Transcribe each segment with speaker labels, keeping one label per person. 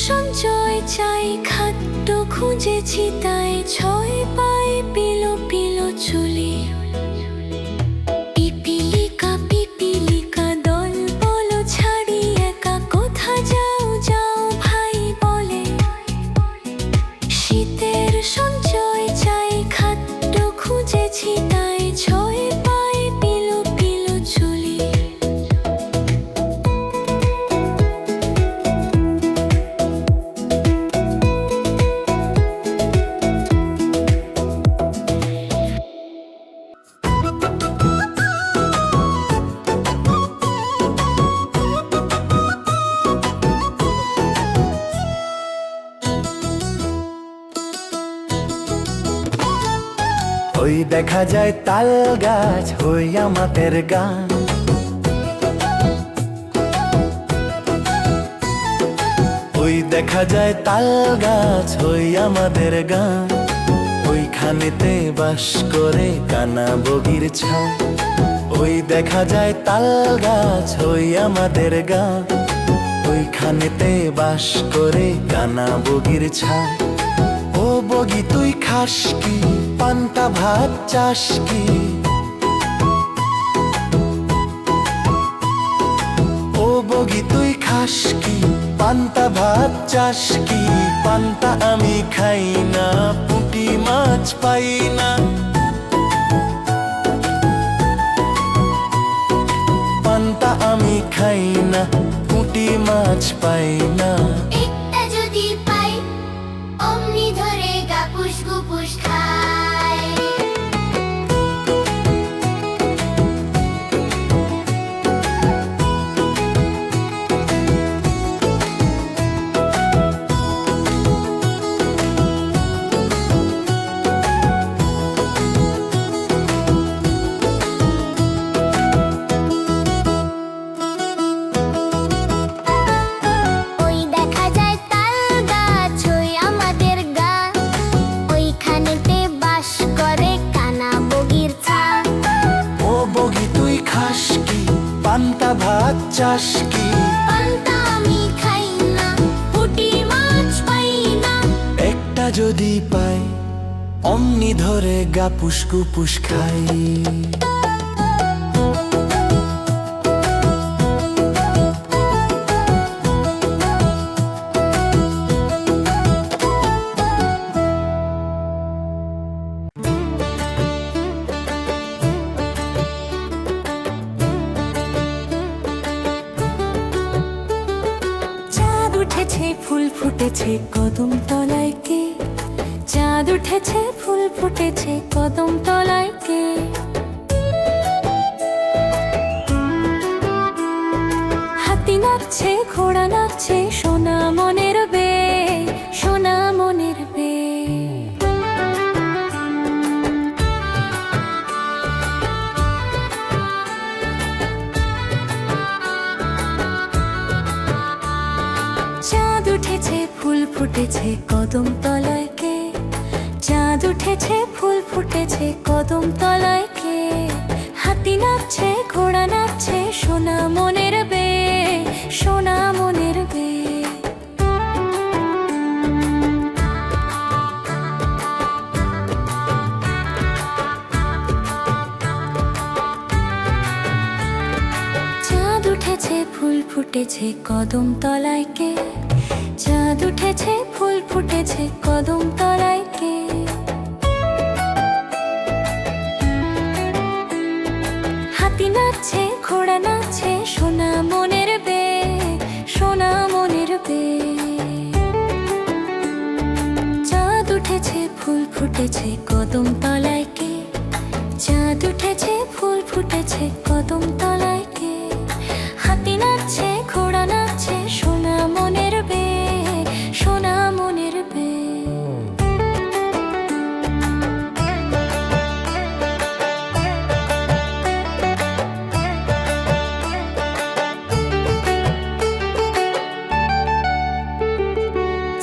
Speaker 1: সঞ্চয় চাই খাদ্য খুঁজেছি তাই ছয় পায়ে পিলো পিলো চুলি পিপিলিকা পিপিলিকা দল বলো ছাড়ি একা কোথা যাও যাও ভাই বলে শীতের সঞ্চয় চাই খাদ্য খুঁজেছি তাই ছয় পায়ে পিলো পিলো চুলি
Speaker 2: ওই দেখা যায় তাল গাছ হই আমাদের গান ওই দেখা যায় তাল গাছ হই আমাদের গান ওইখানেতে বাস করে কানা বগির ছাও ওই দেখা যায় তাল গাছ হই আমাদের গান ওইখানেতে বাস করে কানা বগির ছাও ও বগি তুই খাস কি পান্তা ভাত চাস কি ও বগি তুই খাস কি পান্তা ভাত চাস কি পান্তা আমি খাই না পুঁটি মাছ পাই না পান্তা আমি খাই না পুঁটি মাছ পাই না
Speaker 3: একটা যদি পাই অমনি ধরে গাপুস গুপুস খায় ওই দেখা যায় তাল গাছ ওই আমাদের গান ওইখানেতে বাস করে কানা বগির ছা
Speaker 2: ও বগি তুই খাস কি পান্তা ভাত চাস কি
Speaker 3: পান্তা আমি খাই না পুঁটি মাছ পাই না
Speaker 2: একটা যদি পাই অমনি ধরে গাপুস গুপুস খাই
Speaker 1: চাঁদ উঠেছে ফুল ফুটেছে কদম তলায় কে চাঁদ উঠেছে ফুল ফুটেছে কদম তলায় কে হাতি নাচছে ঘোড়া নাচছে সোনা মনের বে সোনা মনের বে চাঁদ উঠেছে ফুল ফুটেছে কদম তলায় কে চাঁদ উঠেছে ফুল ফুটেছে কদম তলায় কে হাতি নাচছে ঘোড়া নাচছে সোনা মনের বে সোনা মনের বে চাঁদ উঠেছে ফুল ফুটেছে কদম তলায় কে চাঁদ উঠেছে ফুল ফুটেছে কদম তলায় কে হাতি নাচছে ঘোড়া নাচছে সোনা মনের বে সোনা মনের বে চাঁদ উঠেছে ফুল ফুটেছে কদম তলায় কে চাঁদ উঠেছে ফুল ফুটেছে কদম তলায় কে হাতি নাচছে ঘোড়া নাচছে সোনা মনের বে সোনা মনের বে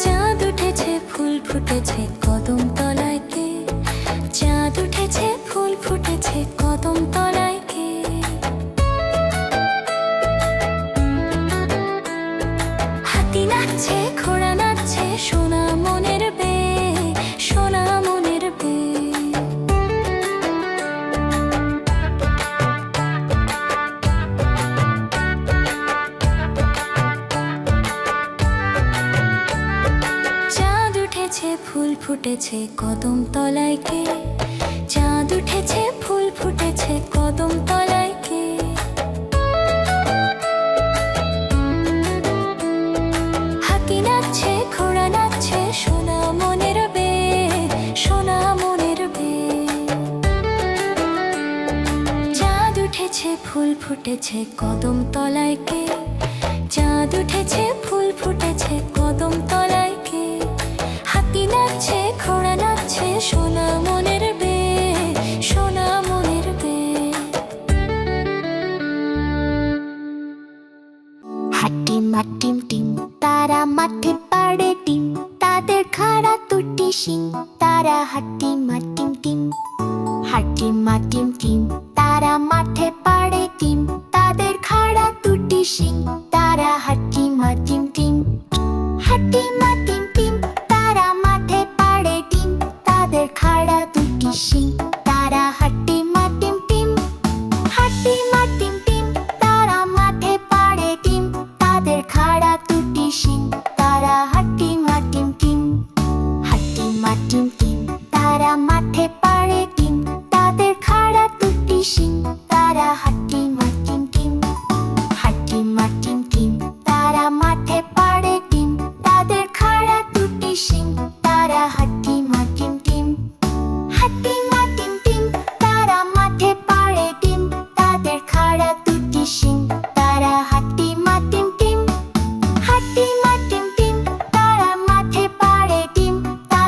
Speaker 1: চাঁদ উঠেছে ফুল ফুটেছে কদম তলায় কে চাঁদ উঠেছে ফুল ফুটেছে কদম তলায় কে হাতি নাচছে ঘোড়া সোনা মনের বে, সোনা মনের বে। চাঁদ উঠেছে ফুল ফুটেছে কদম তলায় কে, চাঁদ উঠেছে ফুল ফুটেছে কদম তলায় কে। হাতি নাচছে ঘোড়া নাচছে সোনা মনের বে, সোনা মনের বে। চাঁদ উঠেছে ফুল ফুটেছে কদম তলায় কে, চাঁদ উঠেছে ফুল ফুটেছে কদম তলায় কে। হাতি নাচছে ঘোড়া নাচছে সোনা মনের বে, সোনা মনের বে।
Speaker 3: হাটিম হাটিম টিম তারা মাঠে পাড়ে ডিম, তাদের খাড়া দুটি শিং, তারা হাটিম হাটিম টিম। হাটিম হাটিম টিম তারা মাঠে পাড়ে ডিম, তাদের খাড়া দুটি শিং, তারা হাটিম হাটিম টিম। হাটিম হাটিম টিম তারা মাঠে পাড়ে ডিম, তাদের খাড়া দুটি শিং, তারা হাটিম হাটিম টিম। হাটিম হাটিম টিম তারা মাঠে পাড়ে ডিম, তাদের খাড়া দুটি শিং, তারা হাটিম হাটিম টিম। হাটিম হাটিম টিম তারা মাঠে পাড়ে ডিম, তাদের খাড়া দুটি শিং, তারা হাটিম হাটিম টিম। হাটিম হাটিম টিম তারা মাঠে পাড়ে ডিম, তাদের খাড়া দুটি শিং, তারা হাটিম হাটিম টিম। হাটিম হাটিম টিম তারা মাঠে পাড়ে ডিম, তাদের খাড়া দুটি শিং, তারা হাটিম হাটিম টিম। হাটিম হাটিম টিম তারা মাঠে পাড়ে ডিম,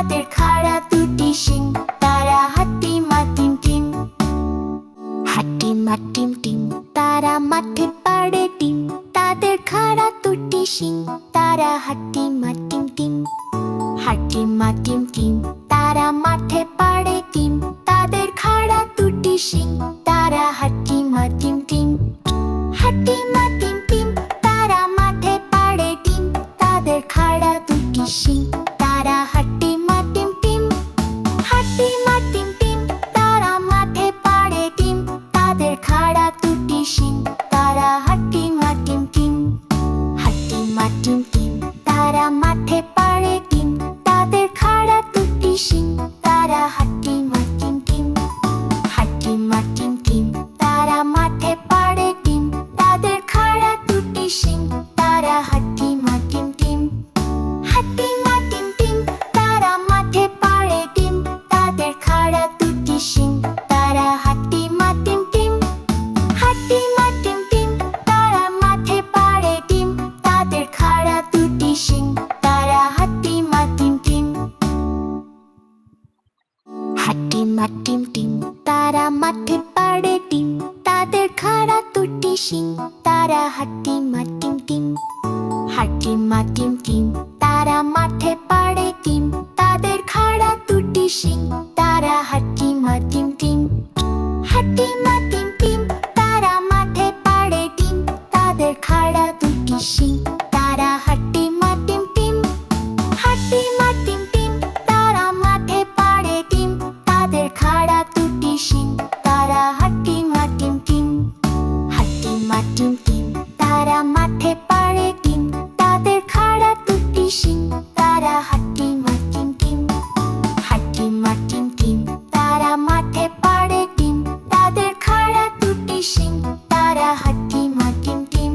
Speaker 3: তাদের খাড়া দুটি শিং, তারা হাটিম হাটিম টিম। হাটিম হাটিম টিম তারা মাঠে পাড়ে ডিম, তাদের খাড়া দুটি শিং, তারা হাটিম হাটিম টিম। হাটিম হাটিম টিম তারা মাঠে পাড়ে ডিম, তাদের খাড়া দুটি শিং, তারা হাটিম হাটিম টিম। হাটিম হাটিম টিম তারা মাঠে পাড়ে ডিম, তাদের খাড়া দুটি শিং, তারা হাটিম হাটিম টিম। হাটিম হাটিম টিম তারা মাঠে পাড়ে ডিম, তাদের খাড়া দুটি শিং, তারা হাটিম হাটিম টিম। হাটিম হাটিম টিম তারা মাঠে পাড়ে ডিম, তাদের খাড়া দুটি শিং, তারা হাটিম হাটিম টিম। হাটিম হাটিম টিম তারা মাঠে পাড়ে ডিম, তাদের খাড়া দুটি শিং, তারা হাটিম হাটিম টিম। হাটিম হাটিম টিম তারা মাঠে পাড়ে ডিম, তাদের খাড়া দুটি শিং, তারা হাটিম হাটিম টিম। হাটিম হাটিম টিম তারা মাঠে পাড়ে ডিম, তাদের খাড়া দুটি শিং, তারা হাটিম হাটিম টিম। হাটিম হাটিম টিম তারা মাঠে পাড়ে ডিম, তাদের খাড়া দুটি শিং, তারা হাটিম হাটিম টিম। হাটিম হাটিম টিম তারা মাঠে পাড়ে ডিম, তাদের খাড়া দুটি শিং, তারা হাটিম হাটিম টিম। হাটিম হাটিম টিম তারা মাঠে পাড়ে ডিম, তাদের খাড়া দুটি শিং, তারা হাটিম হাটিম টিম। হাটিম হাটিম টিম তারা মাঠে পাড়ে ডিম, তাদের খাড়া দুটি শিং, তারা হাটিম হাটিম টিম। হাটিম হাটিম টিম তারা মাঠে পাড়ে ডিম, তাদের খাড়া দুটি শিং, তারা হাটিম হাটিম টিম। হাটিম হাটিম টিম তারা মাঠে পাড়ে ডিম, তাদের খাড়া দুটি শিং, তারা হাটিম হাটিম টিম।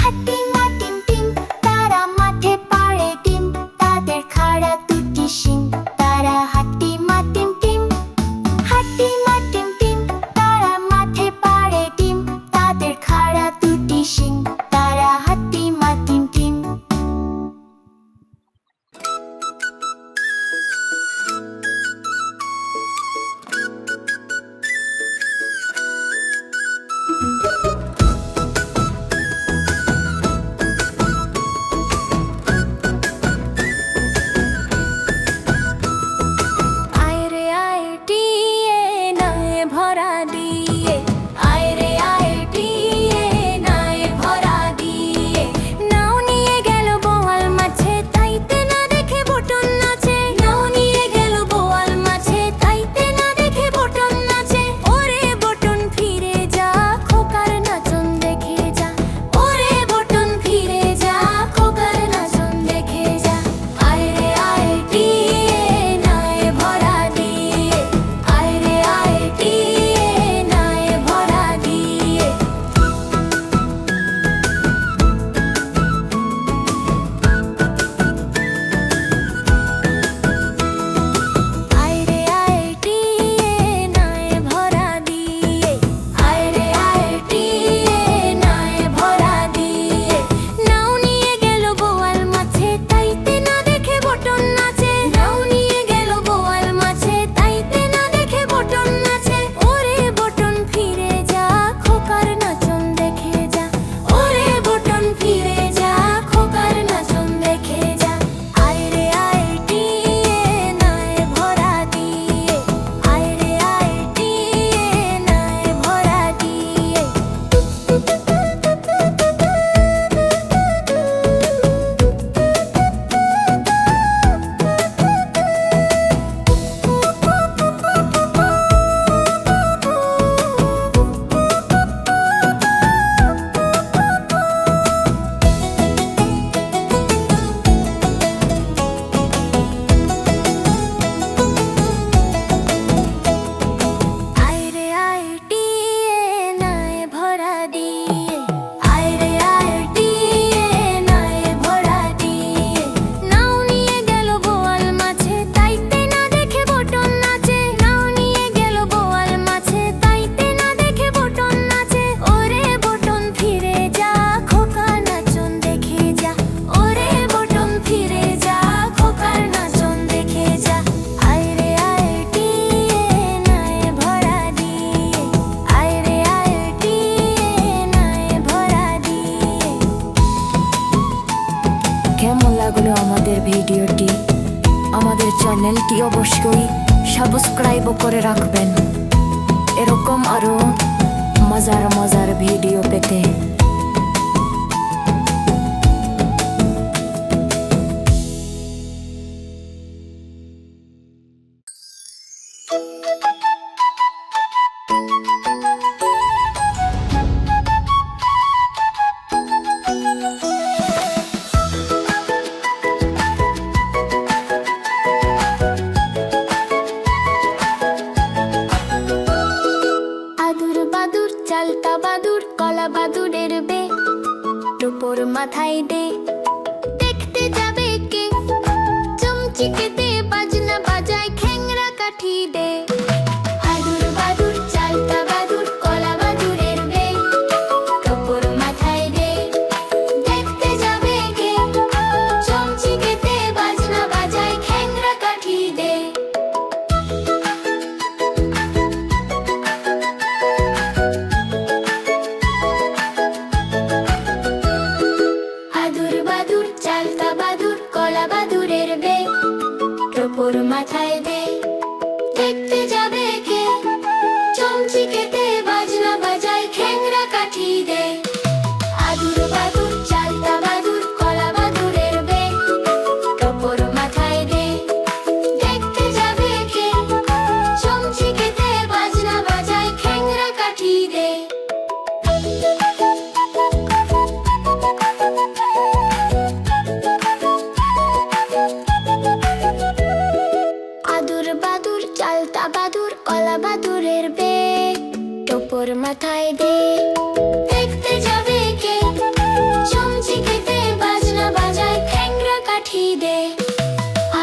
Speaker 3: হাটিম হাটিম টিম তারা মাঠে পাড়ে ডিম, তাদের খাড়া দুটি শিং, তারা হাটিম হাটিম টিম। হাটিম হাটিম টিম তারা মাঠে পাড়ে ডিম, তাদের খাড়া দুটি শিং, তারা হাটিম হাটিম টিম।
Speaker 4: হলো আমাদের ভিডিওটি, আমাদের চ্যানেলটি অবশ্যই সাবস্ক্রাইব করে রাখবেন এরকম আরো মজার মজার ভিডিও পেতে।
Speaker 3: আদুর বাদুর চালতা বাদুর কলা বাদুরের বে টোপর মাথায় দে দেখতে যাবে কে চমচিকেতে বাজনা বাজায় খ্যাংরা কাঠি দে আদুর বাদুর চালতা বাদুর কলা বাদুরের বে টোপর মাথায় দে দেখতে যাবে কে চমচিকেতে বাজনা বাজায় খ্যাংরা কাঠি দে আদুর বাদুর চালতা বাদুর কলা বাদুরের বে টোপর মাথায় দে দেখতে যাবে কে চমচিকেতে বাজনা বাজায় খ্যাংরা কাঠি দে আদুর বাদুর চালতা বাদুর কলা বাদুরের বে টোপর মাথায় দে দেখতে যাবে কে চমচিকেতে বাজনা বাজায় খ্যাংরা কাঠি দে আদুর বাদুর চালতা বাদুর কলা বাদুরের বে টোপর মাথায় দে দেখতে যাবে কে চমচিকেতে বাজনা বাজায় খ্যাংরা কাঠি দে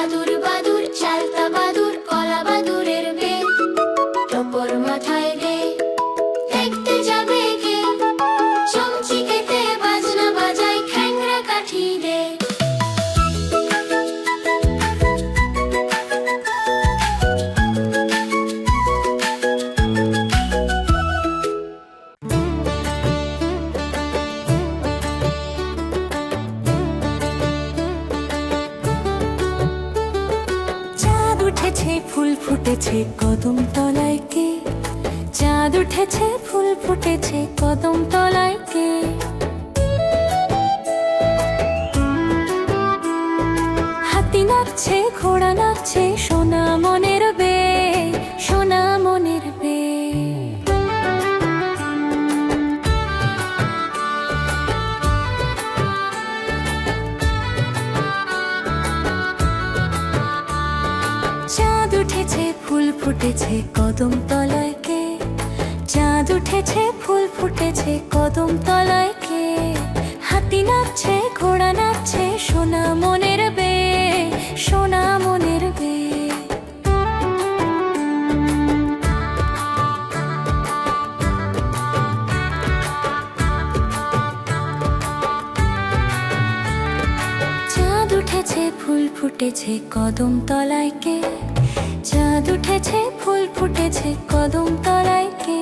Speaker 3: আদুর বাদুর চালতা বাদুর কলা বাদুরের বে টোপর মাথায় দে দেখতে যাবে কে চমচিকেতে বাজনা বাজায় খ্যাংরা কাঠি দে
Speaker 1: চাঁদ উঠেছে ফুল ফুটেছে কদম তলায় কে চাঁদ উঠেছে ফুল ফুটেছে কদম তলায় কে হাতি নাচছে ঘোড়া নাচছে সোনা মনের বে সোনা মনের বে চাঁদ উঠেছে ফুল ফুটেছে কদম তলায় কে চাঁদ উঠেছে ফুল ফুটেছে কদম তলায় কে হাতি নাচছে ঘোড়া নাচছে সোনা মনের বে সোনা মনের বে চাঁদ উঠেছে ফুল ফুটেছে কদম তলায় কে চাঁদ উঠেছে ফুল ফুটেছে কদম তলায় কে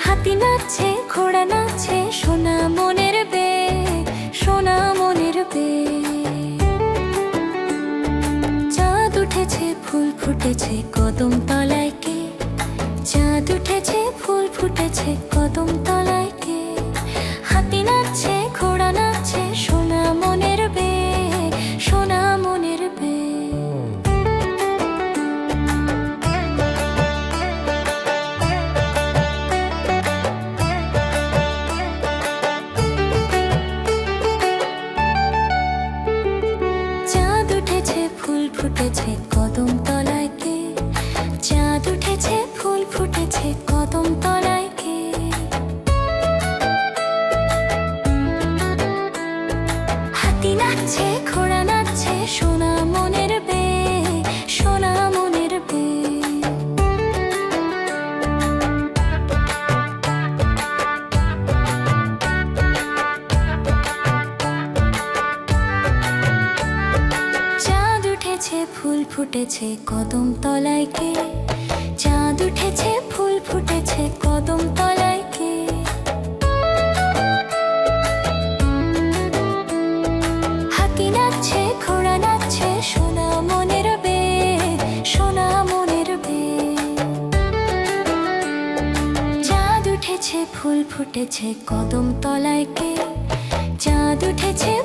Speaker 1: হাতি নাচছে ঘোড়া নাচছে সোনা মনের বে সোনা মনের বে চাঁদ উঠেছে ফুল ফুটেছে কদম তলায় কে চাঁদ উঠেছে ফুল ফুটেছে কদম তলায় কে হাতি নাচছে ঘোড়া নাচছে সোনা মনের বে সোনা মনের বে চাঁদ উঠেছে ফুল ফুটেছে কদম তলায় কে চাঁদ উঠেছে ফুল ফুটেছে কদম তলায় কে হাতি নাচছে ঘোড়া নাচছে সোনা মনের বে সোনা মনের বে চাঁদ উঠেছে ফুল ফুটেছে কদম তলায় কে চাঁদ উঠেছে ফুল ফুটেছে কদম তলায় কে ফুল ফুটেছে কদম তলায় কে চাঁদ উঠেছে